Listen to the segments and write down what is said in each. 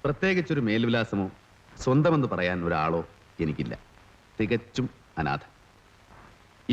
പ്രത്യേകിച്ചൊരു മേൽവിലാസമോ സ്വന്തമെന്ന് പറയാൻ ഒരാളോ എനിക്കില്ല. തികച്ചും അനാഥൻ.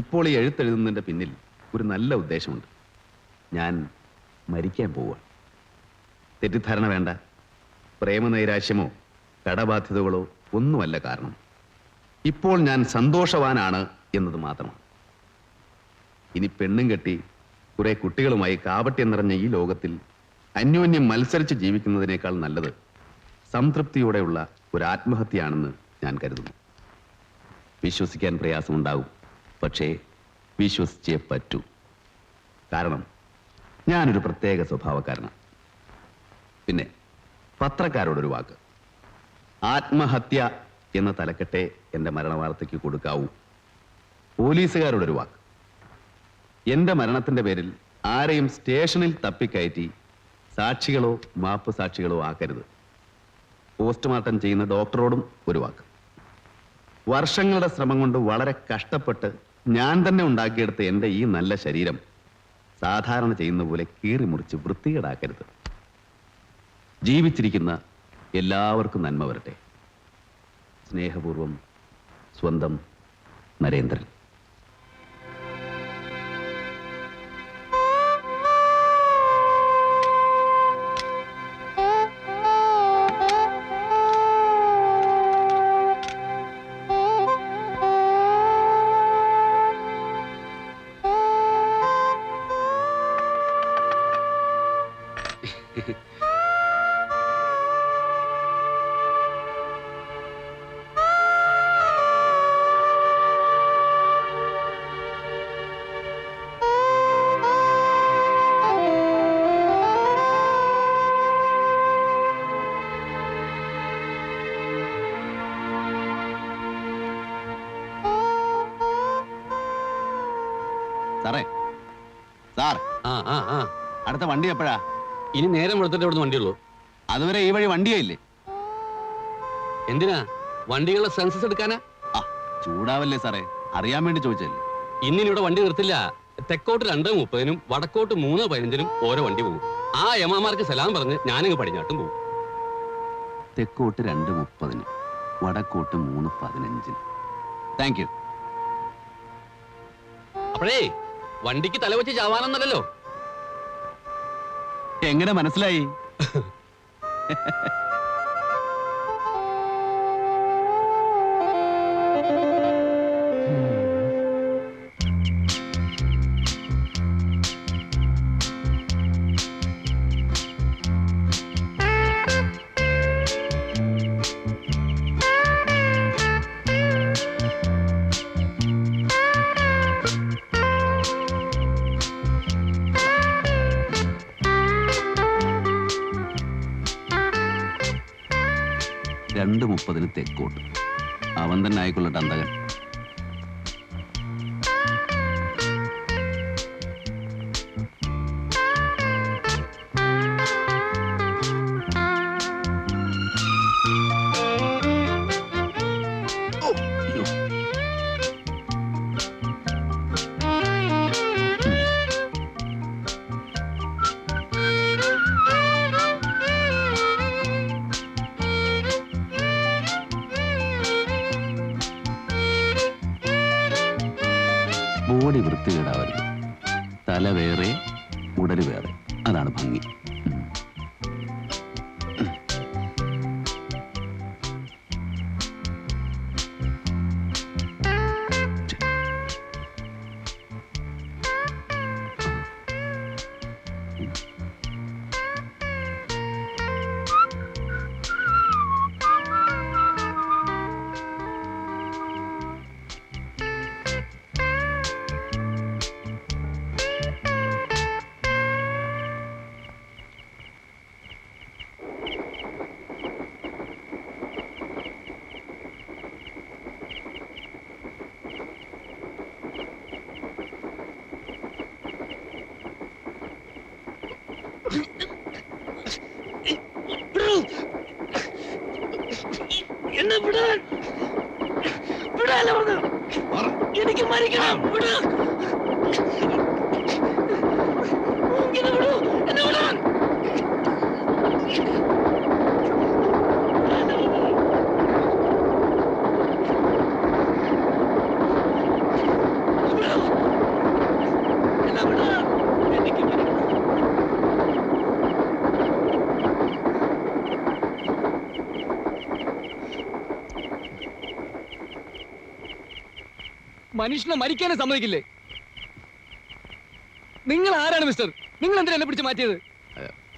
ഇപ്പോൾ ഈ എഴുത്തെഴുതുന്നതിൻ്റെ പിന്നിൽ ഒരു നല്ല ഉദ്ദേശമുണ്ട്. ഞാൻ മരിക്കാൻ പോവുക. തെറ്റിദ്ധാരണ വേണ്ട. പ്രേമനൈരാശ്യമോ കടബാധ്യതകളോ ഒന്നുമല്ല കാരണം. ഇപ്പോൾ ഞാൻ സന്തോഷവാനാണ് എന്നത് മാത്രമാണ്. ഇനി പെണ്ണും കെട്ടി കുറെ കുട്ടികളുമായി കാപട്യം നിറഞ്ഞ ഈ ലോകത്തിൽ അന്യോന്യം മത്സരിച്ച് ജീവിക്കുന്നതിനേക്കാൾ നല്ലത് സംതൃപ്തിയോടെയുള്ള ഒരു ആത്മഹത്യയാണെന്ന് ഞാൻ കരുതുന്നു. വിശ്വസിക്കാൻ പ്രയാസമുണ്ടാകും, പക്ഷേ വിശ്വസിച്ചേ പറ്റൂ. കാരണം ഞാനൊരു പ്രത്യേക സ്വഭാവക്കാരനാണ്. പിന്നെ പത്രക്കാരോടൊരു വാക്ക്. ആത്മഹത്യ എന്ന തലക്കെട്ടേ എൻ്റെ മരണവാർത്തയ്ക്ക് കൊടുക്കാവൂ. പോലീസുകാരോടൊരു വാക്ക്. എൻ്റെ മരണത്തിൻ്റെ പേരിൽ ആരെയും സ്റ്റേഷനിൽ തപ്പിക്കയറ്റി സാക്ഷികളോ മാപ്പ് സാക്ഷികളോ ആക്കരുത്. പോസ്റ്റ്മോർട്ടം ചെയ്യുന്ന ഡോക്ടറോടും ഒരു വാക്ക്. വർഷങ്ങളുടെ ശ്രമം കൊണ്ട് വളരെ കഷ്ടപ്പെട്ട് ഞാൻ തന്നെ ഉണ്ടാക്കിയെടുത്ത എൻ്റെ ഈ നല്ല ശരീരം സാധാരണ ചെയ്യുന്ന പോലെ കീറി മുറിച്ച് വൃത്തികേടാക്കരുത്. ജീവിച്ചിരിക്കുന്ന എല്ലാവർക്കും നന്മ വരട്ടെ. സ്നേഹപൂർവം, സ്വന്തം നരേന്ദ്രൻ. സാറേ, സാർ, അടുത്ത വണ്ടി എപ്പോഴാ? ഇനി നേരം വെളുത്തിട്ട് ഇവിടുന്ന് വണ്ടിയുള്ളൂ. അതുവരെ ഈ വഴി വണ്ടിയേ ഇല്ലേ? എന്തിനാ? വണ്ടികളുടെ സെൻസസ് എടുക്കാനാ? ചൂടാവല്ലേ സാറേ, അറിയാൻ വേണ്ടി ചോദിച്ചല്ലേ. ഇന്നിവിടെ വണ്ടി നിർത്തില്ല. തെക്കോട്ട് 2:30-നും വടക്കോട്ട് 3:15-നും ഓരോ വണ്ടി പോകും. ആ യമാമാർക്ക് സലാം പറഞ്ഞ് ഞാനിങ്ങ് പടിഞ്ഞാട്ടും പോകും. തെക്കോട്ട് 2:30-ന്, വടക്കോട്ട് 3:15-ന്. Thank you. അപ്പോഴേ വണ്ടിക്ക് തലവെച്ച് ചാവാനൊന്നല്ലോ. എങ്ങനെ മനസ്സിലായി? രണ്ട് 30-ന് തെക്കോട്ട്. അവൻ തന്നെ ആയിക്കൊള്ളട്ടെ അന്തകൻ. ബോഡി വൃത്തികേടാവരുത്. തല വേറെ, ഉടല് വേറെ. അതാണ് ഭംഗി. എനിക്ക് മരിക്കണം. മനുഷ്യനെ മരിക്കാനും സമ്മതിക്കില്ലേ? നിങ്ങൾ ആരാണ് മിസ്റ്റർ? നിങ്ങൾ എന്തിനാ എന്നെ പിടിച്ച് മാറ്റിയത്?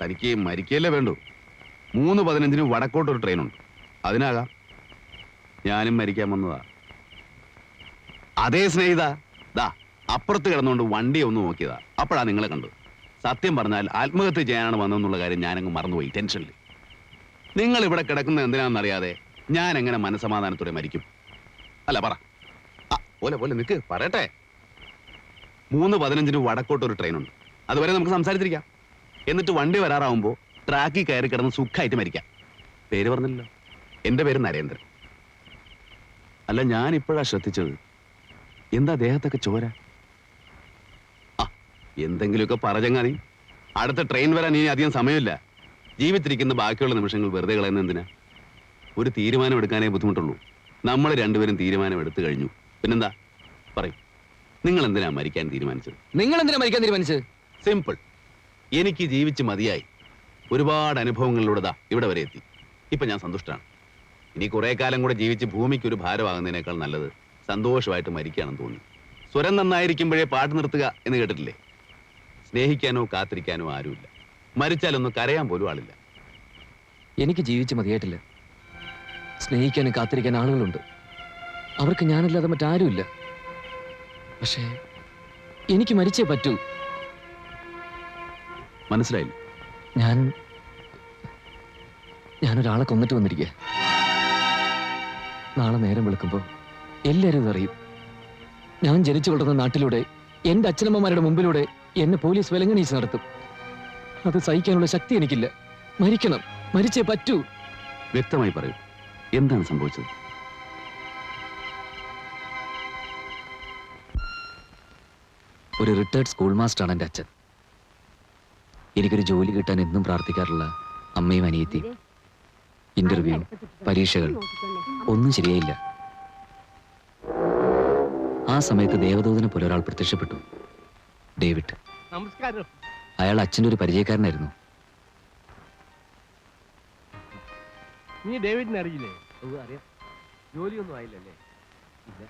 തനിക്ക് മരിക്കല്ലേ വേണ്ടു. 3:15 വടക്കോട്ട് ഒരു ട്രെയിനുണ്ട്, അതിനാകാം. ഞാനും മരിക്കാൻ വന്നതാ. അതേ സ്നേഹിത, ദാ അപ്പുറത്ത് കിടന്നുകൊണ്ട് വണ്ടി ഒന്ന് നോക്കിയതാ. അപ്പോഴാ നിങ്ങളെ കണ്ടത്. സത്യം പറഞ്ഞാൽ ആത്മഹത്യ ചെയ്യാനാണ് വന്നതെന്നുള്ള കാര്യം ഞാനങ്ങ് മറന്നുപോയി ടെൻഷനിൽ. നിങ്ങൾ ഇവിടെ കിടക്കുന്നത് എന്തിനാണെന്നറിയാതെ ഞാൻ എങ്ങനെ മനസമാധാനത്തോടെ മരിക്കും? അല്ല പറ. പോലെ പോലെ നിൽക്ക്, പറയട്ടെ. 3:15 വടക്കോട്ട് ഒരു ട്രെയിനുണ്ട്, അതുവരെ നമുക്ക് സംസാരിച്ചിരിക്കാം. എന്നിട്ട് വണ്ടി വരാറാവുമ്പോൾ ട്രാക്കിൽ കയറി കിടന്ന് സുഖമായിട്ട് മരിക്കാം. പേര് പറഞ്ഞില്ലല്ലോ, എൻ്റെ പേര് നരേന്ദ്രൻ. അല്ല, ഞാൻ ഇപ്പോഴാ ശ്രദ്ധിച്ചത്. എന്താ ദേഹത്തൊക്കെ ചോര? എന്തെങ്കിലുമൊക്കെ പറഞ്ഞങ്ങാതി. അടുത്ത ട്രെയിൻ വരാൻ ഇനി അധികം സമയമില്ല. ജീവിച്ചിരിക്കുന്ന ബാക്കിയുള്ള നിമിഷങ്ങൾ വെറുതെ കളയുന്ന എന്തിനാ? ഒരു തീരുമാനം എടുക്കാനേ ബുദ്ധിമുട്ടുള്ളൂ. നമ്മൾ രണ്ടുപേരും തീരുമാനം എടുത്തു കഴിഞ്ഞു. പിന്നെന്താ പറയും? നിങ്ങൾ എന്തിനാ മരിക്കാൻ തീരുമാനിച്ചത്? നിങ്ങൾ എന്തിനാ മരിക്കാൻ തീരുമാനിച്ചത്? സിമ്പിൾ. എനിക്ക് ജീവിച്ച് മതിയായി. ഒരുപാട് അനുഭവങ്ങളിലൂടെ ദാ ഇവിടെ വരെ എത്തി. ഇപ്പൊ ഞാൻ സന്തുഷ്ടനാണ്. ഇനി കുറെ കാലം കൂടെ ജീവിച്ച് ഭൂമിക്ക് ഒരു ഭാരമാകുന്നതിനേക്കാൾ നല്ലത് സന്തോഷമായിട്ട് മരിക്കുകയാണെന്ന് തോന്നി. സ്വരം നന്നായിരിക്കുമ്പോഴേ പാട്ട് നിർത്തുക എന്ന് കേട്ടിട്ടില്ലേ? സ്നേഹിക്കാനോ കാത്തിരിക്കാനോ ആരുമില്ല. മരിച്ചാലൊന്നും കരയാൻ പോലും ആളില്ല. എനിക്ക് ജീവിച്ച് മതിയായിട്ടില്ല. സ്നേഹിക്കാനും കാത്തിരിക്കാൻ ആളുകളുണ്ട്. അവർക്ക് ഞാനല്ലാതെ മറ്റാരുമില്ല. പക്ഷേ എനിക്ക് മരിച്ചേ പറ്റൂ. മനസ്സിലായില്ല? ഞാനൊരാളെ കൊന്നിട്ട് വന്നിരിക്കുക. നാളെ നേരം വെളുക്കുമ്പോൾ എല്ലാവരും ഇതറിയും. ഞാൻ ജനിച്ചു വളർന്ന നാട്ടിലൂടെ എന്റെ അച്ഛനമ്മമാരുടെ മുമ്പിലൂടെ എന്നെ പോലീസ് വിലങ്ങണീച്ച് നടത്തും. അത് സഹിക്കാനുള്ള ശക്തി എനിക്കില്ല. മരിക്കണം, മരിച്ചേ പറ്റൂ. വ്യക്തമായി പറയൂ, എന്താണ് സംഭവിച്ചത്? ഒരു റിട്ടയർഡ് സ്കൂൾ മാസ്റ്ററാണ് എൻ്റെ അച്ഛൻ. എനിക്കൊരു ജോലി കിട്ടാൻ എന്നും പ്രാർത്ഥിക്കാറുള്ള അമ്മയും അനിയത്തിയും. ഇന്റർവ്യൂ, പരീക്ഷകൾ ഒന്നും ശരിയായില്ല. ആ സമയത്ത് ദേവദൂതനെ പോലെ ഒരാൾ പ്രത്യക്ഷപ്പെട്ടു. ഡേവിഡ്. നമസ്കാരം. അയാൾ അച്ഛൻ്റെ ഒരു പരിചയക്കാരനായിരുന്നു. നീ ഡേവിഡിനെ അറിയില്ലേ? അറിയാം. ജോലിയൊന്നും ആയില്ലല്ലേ? ഇല്ല.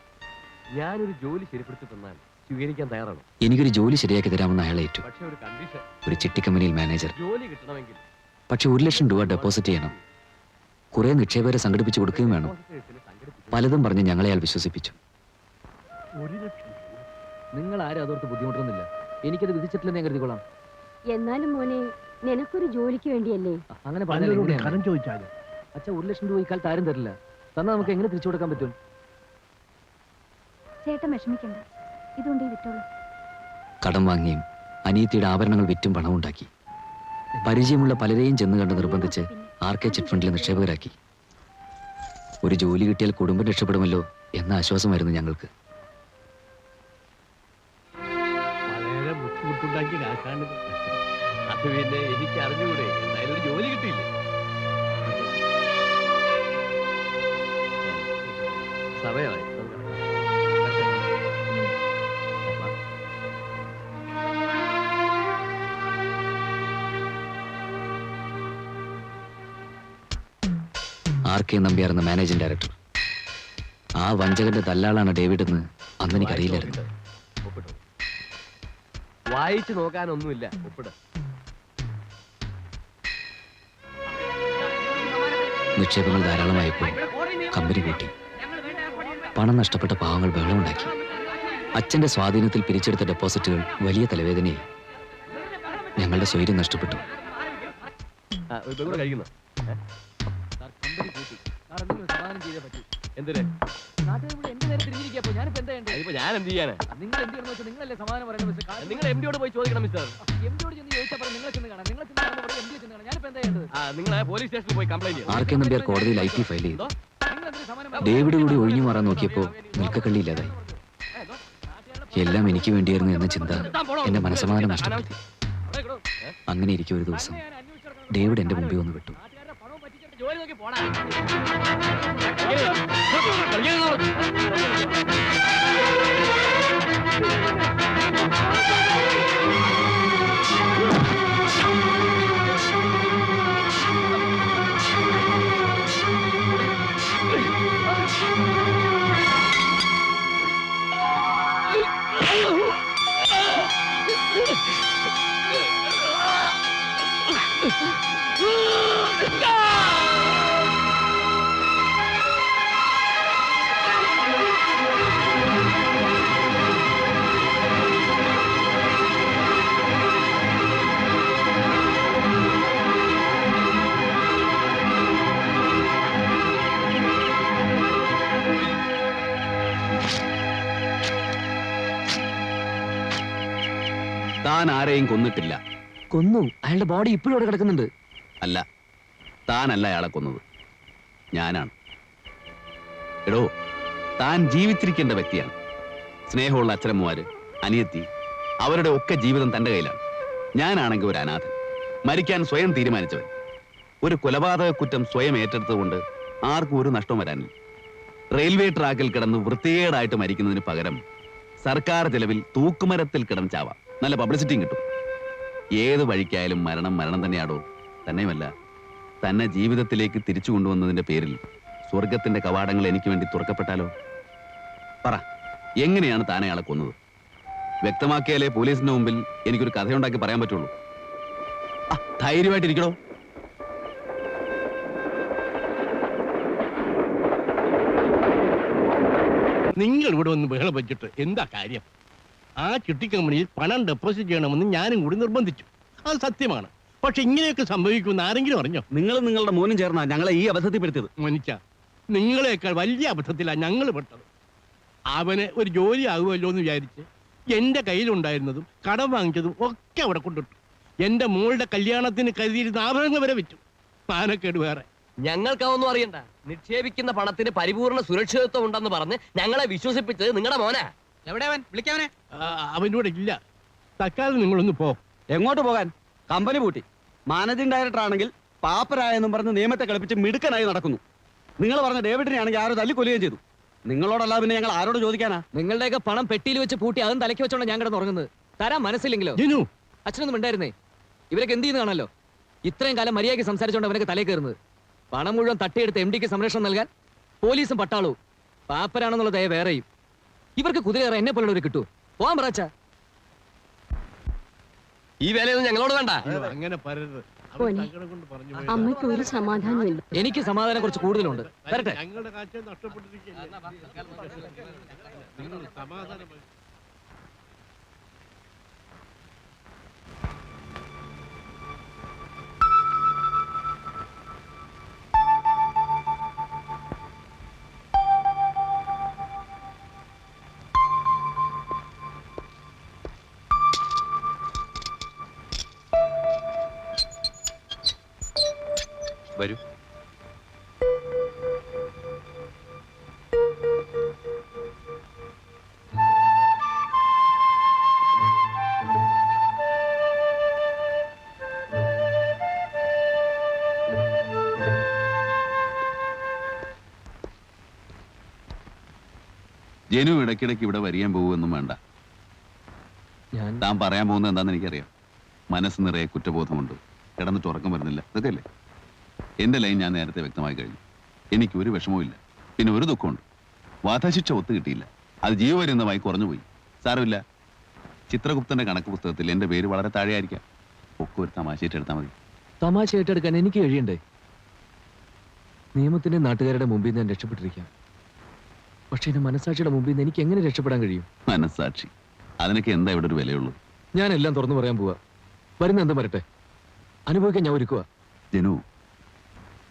ഞാനൊരു ജോലി ശരിപ്പെടുത്തി തന്നാൽ സ്വീകരിക്കാൻ തയ്യാറാണ്. എനിക്കൊരു ജോലി ശരിയാക്കി തരാമെന്ന് അയാൾ ഏറ്റു. പക്ഷെ ഒരു കണ്ടീഷൻ. ഒരു ചിട്ടി കമ്പനിയിൽ മാനേജർ. ജോലി കിട്ടണമെങ്കിൽ പക്ഷെ 1 ലക്ഷം രൂപ ഡെപ്പോസിറ്റ് ചെയ്യണം. കുറെ നിക്ഷേപകരെ സംഘടിപ്പിച്ചു കൊടുക്കുകയും വേണം. പലതും പറഞ്ഞ് ഞങ്ങളെ അയാൾ വിശ്വസിപ്പിച്ചു. 1 ലക്ഷം. നിങ്ങൾ ആരും അതോർത്ത് ബുദ്ധിമുട്ടൊന്നുമില്ല. എനിക്കത് വിധിച്ചിട്ടില്ലെന്ന് ഞാൻ കരുതിക്കൊള്ളാം. എന്നാലും മോനെ, നിനക്കൊരു ജോലിക്ക് വേണ്ടിയല്ലേ? അങ്ങനെ കരം ചോദിച്ചാലും അച്ഛാ 1 ലക്ഷം രൂപ ഇക്കാലത്ത് ആരും തരില്ല. തന്നാൽ നമുക്ക് എങ്ങനെ തിരിച്ചു കൊടുക്കാൻ പറ്റും? ചേട്ടൻ വിഷമിക്കണ്ട, ഇതുകൊണ്ട് വിറ്റോളൂ. കടം വാങ്ങിയും അനിയത്തിയുടെ ആഭരണങ്ങൾ വിറ്റും പണമുണ്ടാക്കി. പരിചയമുള്ള പലരെയും ചെന്ന് കണ്ട് നിർബന്ധിച്ച് RK ചിറ്റ് ഫണ്ടിൽ നിക്ഷേപകരാക്കി. ഒരു ജോലി കിട്ടിയാൽ കുടുംബം രക്ഷപ്പെടുമല്ലോ എന്ന ആശ്വാസമായിരുന്നു ഞങ്ങൾക്ക്. വളരെ ബുദ്ധിമുട്ടുണ്ടാക്കി കാശാണിത്. അത് പിന്നെ എനിക്ക് അറിഞ്ഞുകൂടെ? എന്തായാലും ഒരു ജോലി കിട്ടിയില്ല. സമയമായി. RK നമ്പ്യാർ എന്ന മാനേജിംഗ് ഡയറക്ടർ. ആ വഞ്ചകന്റെ ദല്ലാളാണ് ഡേവിഡ് എന്ന് അന്ന് എനിക്കറിയില്ലായിരുന്നു. വായിച്ചു നോക്കാനൊന്നുമില്ല. ഒപ്പിട. നിക്ഷേപങ്ങൾ ധാരാളമായപ്പോൾ കമ്പനി കൂട്ടി. പണം നഷ്ടപ്പെട്ട പാവങ്ങൾ ബഹളമുണ്ടാക്കി. അച്ഛന്റെ സ്വാധീനത്തിൽ പിരിച്ചെടുത്ത ഡെപ്പോസിറ്റുകൾ വലിയ തലവേദനയായി. ഞങ്ങളുടെ സ്വൈര്യം നഷ്ടപ്പെട്ടു. കഴിക്കുന്നു. എന്തിന്? ഞാൻ എന്ത് ചെയ്യാനാ? നിങ്ങൾ MD-യോട് പോയി ചോദിക്കണം മിസ്റ്റർ. നിങ്ങൾ പോലീസ് സ്റ്റേഷനിൽ പോയി കംപ്ലൈന്റ് ചെയ്യും. RK നമ്പ്യാർ കോടതിയിൽ IT ഫയൽ ചെയ്തു. ഡേവിഡ് കൂടി ഒഴിഞ്ഞു മാറാൻ നോക്കിയപ്പോൾ നിൽക്കക്കള്ളിയില്ലാതായി. എല്ലാം എനിക്ക് വേണ്ടിയായിരുന്നു എന്ന ചിന്ത എന്റെ മനസ്സമാധാനം നഷ്ടപ്പെടുത്തി. അങ്ങനെ ഇരിക്കും ഒരു ദിവസം ഡേവിഡ് എന്റെ മുമ്പിൽ വന്ന് വിട്ടു. ജോലി നോക്കി പോടാ. താൻ ആരെയും കൊന്നിട്ടില്ല. കൊന്നു. അയാളുടെ ബോഡി ഇപ്പോഴും അവിടെ കിടക്കുന്നുണ്ട്. അല്ല, താനല്ല അയാളെ കൊന്നത്, ഞാനാണ്. എടോ, താൻ ജീവിച്ചിരിക്കേണ്ട വ്യക്തിയാണ്. സ്നേഹമുള്ള അച്ഛനമ്മമാര്, അനിയത്തി, അവരുടെ ഒക്കെ ജീവിതം തന്റെ കയ്യിലാണ്. ഞാനാണെങ്കിൽ ഒരു അനാഥൻ, മരിക്കാൻ സ്വയം തീരുമാനിച്ചവൻ. ഒരു കൊലപാതക കുറ്റം സ്വയം ഏറ്റെടുത്തുകൊണ്ട് ആർക്കും ഒരു നഷ്ടം വരാനില്ല. റെയിൽവേ ട്രാക്കിൽ കിടന്ന് വൃത്തികേടായിട്ട് മരിക്കുന്നതിന് പകരം സർക്കാർ ചെലവിൽ തൂക്കുമരത്തിൽ കിടന്ന് ചാവാം. നല്ല പബ്ലിസിറ്റിയും കിട്ടും. ഏത് വഴിക്കായാലും മരണം മരണം തന്നെയാടോ. തന്നെയുമല്ല, തന്നെ ജീവിതത്തിലേക്ക് തിരിച്ചു കൊണ്ടുവന്നതിന്റെ പേരിൽ സ്വർഗത്തിന്റെ കവാടങ്ങൾ എനിക്ക് വേണ്ടി തുറക്കപ്പെട്ടാലോ? പറ, എങ്ങനെയാണ് താൻ അയാളെ കൊന്നത്? വ്യക്തമാക്കിയാലേ പോലീസിന്റെ മുമ്പിൽ എനിക്കൊരു കഥയുണ്ടാക്കി പറയാൻ പറ്റുള്ളൂ. ധൈര്യമായിട്ടിരിക്കണോ? നിങ്ങൾ ഇവിടെ ഒന്ന് ബഹളം വെച്ചിട്ട് എന്താ കാര്യം? ആ ചിട്ടി കമ്പനിയിൽ പണം ഡെപ്പോസിറ്റ് ചെയ്യണമെന്ന് ഞാനും കൂടി നിർബന്ധിച്ചു. അത് സത്യമാണ്. പക്ഷെ ഇങ്ങനെയൊക്കെ സംഭവിക്കുമെന്ന് ആരെങ്കിലും അറിഞ്ഞോ? നിങ്ങൾ നിങ്ങളുടെ മോനും ചേർന്നാ ഞങ്ങളെ ഈ അബദ്ധത്തിൽപ്പെടുത്തിയത്. മനുഷ്യ, നിങ്ങളെക്കാൾ വലിയ അബദ്ധത്തിലാണ് ഞങ്ങൾ പെട്ടത്. അവന് ഒരു ജോലി ആകുമല്ലോ എന്ന് വിചാരിച്ച് എന്റെ കയ്യിലുണ്ടായിരുന്നതും കടം വാങ്ങിച്ചതും ഒക്കെ അവിടെ കൊണ്ടിട്ടു. എന്റെ മോളുടെ കല്യാണത്തിന് കരുതിയിരുന്ന ആഭരണങ്ങൾ വരെ വെച്ചു. മാനക്കേട് വേറെ. ഞങ്ങൾക്കതൊന്നും അറിയണ്ട. നിക്ഷേപിക്കുന്ന പണത്തിന് പരിപൂർണ സുരക്ഷിതത്വം ഉണ്ടെന്ന് പറഞ്ഞ് ഞങ്ങളെ വിശ്വസിപ്പിച്ചത് നിങ്ങളുടെ മോനാ. എവിടെ അവൻ? വിളിക്കാവനെ. അവനോട് ഇല്ല. തൽക്കാലം നിങ്ങളൊന്ന് പോ. എങ്ങോട്ട് പോകാൻ? കമ്പനി പൂട്ടി. മാനേജിംഗ് ഡയറക്ടർ ആണെങ്കിൽ പാപ്പരായെന്നും പറഞ്ഞ് നിയമത്തെ കളിപ്പിച്ച് മിടുക്കനായി നടക്കുന്നു. നിങ്ങൾ പറഞ്ഞ ഡേവിഡിനെ ആണെങ്കിൽ ആരോ തല്ലിക്കൊല്ലുകയും ചെയ്തു. നിങ്ങളോടല്ല പിന്നെ ഞങ്ങൾ ആരോട് ചോദിക്കാനാ? നിങ്ങളുടെയൊക്കെ പണം പെട്ടിയിൽ വെച്ച് പൂട്ടി അതും തലയ്ക്ക് വെച്ചോണ്ട് ഞാൻ കിടന്ന് ഉറങ്ങുന്നത്. തരാൻ മനസ്സില്ലെങ്കിലോ? ജിനു, അച്ഛനൊന്നും ഉണ്ടായിരുന്നേ. ഇവരൊക്കെ എന്ത് ചെയ്യുന്നതാണല്ലോ. ഇത്രയും കാലം മര്യാദയ്ക്ക് സംസാരിച്ചോണ്ട് അവനൊക്കെ തലയിൽ കയറുന്നത്. പണം മുഴുവൻ തട്ടിയെടുത്ത് എം ഡിക്ക് സംരക്ഷണം നൽകാൻ പോലീസും പട്ടാളവും. പാപ്പരാണെന്നുള്ള ദയ വേറെയും. ഇവർക്ക് കുതിരയേറെ എന്നെ പോലുള്ളവർ കിട്ടുമോ? പോവാൻ പറച്ച. ഈ വേലയൊന്നും ഞങ്ങളോട് വേണ്ട. അങ്ങനെ പറയരുത്. പോനെ. അമ്മയ്ക്ക് ഒരു സമാധാനമില്ല. എനിക്ക് സമാധാനം കുറച്ച് കൂടുതലുണ്ട്. തരട്ടെ. ഞങ്ങളുടെ കാഴ്ച നഷ്ടപ്പെട്ടിരിക്കുകയല്ലേ. നിങ്ങൾ സമാധാനം വരൂ. ജനു ഇടയ്ക്കിടയ്ക്ക് ഇവിടെ വരിയാൻ പോകുമെന്നും വേണ്ട. താൻ പറയാൻ പോകുന്നത് എന്താണെന്ന് എനിക്കറിയാം. മനസ്സ് നിറയെ കുറ്റബോധമുണ്ട്, കിടന്നിട്ട് ഉറക്കം വരുന്നില്ല, ഇതൊക്കെ അല്ലേ? എന്റെ ലൈൻ ഞാൻ നേരത്തെ വ്യക്തമായി കഴിഞ്ഞു. എനിക്ക് ഒരു വിഷമവും, പിന്നെ ഒരു ദുഃഖമുണ്ട്. വധശിക്ഷ ഒത്തു കിട്ടിയില്ല. അത് ജീവപര്യന്തമായി കുറഞ്ഞുപോയി. സാരമില്ല, ചിത്രഗുപ്തന്റെ കണക്ക് പുസ്തകത്തിൽ എന്റെ പേര് വളരെ താഴെയായിരിക്കാം. ഒക്കെ ഒരു തമാശയായിട്ട് എടുത്താൽ മതി. തമാശ ഏറ്റെടുക്കാൻ എനിക്ക് കഴിയണ്ടേ? നിയമത്തിന്റെ നാട്ടുകാരുടെ മുമ്പിൽ നിന്ന് ഞാൻ രക്ഷപ്പെട്ടിരിക്കാം. പക്ഷെ എന്റെ മനസാക്ഷിയുടെ മുമ്പിൽ നിന്ന് എനിക്ക് എങ്ങനെ രക്ഷപ്പെടാൻ കഴിയും? മനസ്സാക്ഷി, അതിനൊക്കെ എന്താ ഇവിടെ ഒരു വിലയുള്ളൂ? ഞാൻ എല്ലാം തുറന്നു പറയാൻ പോവാ. വരുന്ന എന്തും വരട്ടെ, അനുഭവിക്കാൻ ഞാൻ ഒരുക്കുക. ജനു,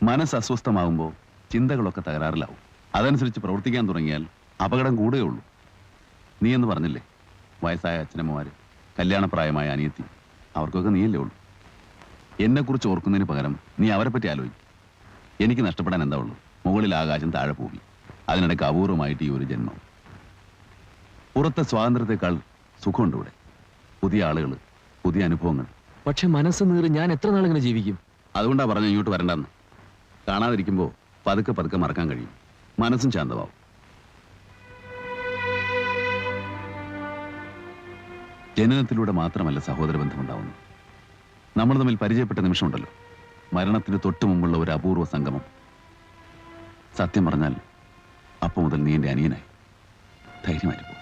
മനസ്സ് അസ്വസ്ഥമാകുമ്പോൾ ചിന്തകളൊക്കെ തകരാറിലാവും. അതനുസരിച്ച് പ്രവർത്തിക്കാൻ തുടങ്ങിയാൽ അപകടം കൂടുകയുള്ളൂ. നീ എന്ന് പറഞ്ഞില്ലേ, വയസ്സായ അച്ഛനമ്മമാര്, കല്യാണപ്രായമായ അനിയത്തി, അവർക്കൊക്കെ നീയല്ലേ ഉള്ളൂ. എന്നെക്കുറിച്ച് ഓർക്കുന്നതിന് പകരം നീ അവരെ പറ്റി ആലോചിക്കും. എനിക്ക് നഷ്ടപ്പെടാൻ എന്താ ഉള്ളൂ? മുകളിൽ ആകാശം, താഴെ ഭൂമി. അതിനിടയ്ക്ക് അപൂർവമായിട്ട് ഈ ഒരു ജന്മം. പുറത്തെ സ്വാതന്ത്ര്യത്തെക്കാൾ സുഖമുണ്ട് ഇവിടെ. പുതിയ ആളുകൾ, പുതിയ അനുഭവങ്ങൾ. പക്ഷെ മനസ്സ് നീറി ഞാൻ എത്ര നാളിങ്ങനെ ജീവിക്കും? അതുകൊണ്ടാ പറഞ്ഞു ഇങ്ങോട്ട് വരണ്ടെന്ന്. കാണാതിരിക്കുമ്പോൾ പതുക്കെ പതുക്കെ മറക്കാൻ കഴിയും, മനസ്സും ശാന്തമാവും. ജനനത്തിലൂടെ മാത്രമല്ല സഹോദര ബന്ധമുണ്ടാവുന്നു. നമ്മൾ തമ്മിൽ പരിചയപ്പെട്ട നിമിഷമുണ്ടല്ലോ, മരണത്തിന് തൊട്ടു മുമ്പുള്ള ഒരു അപൂർവ സംഗമം. സത്യം പറഞ്ഞാൽ അപ്പം മുതൽ നീ എൻ്റെ അനിയനായി. ധൈര്യമായിരുന്നു.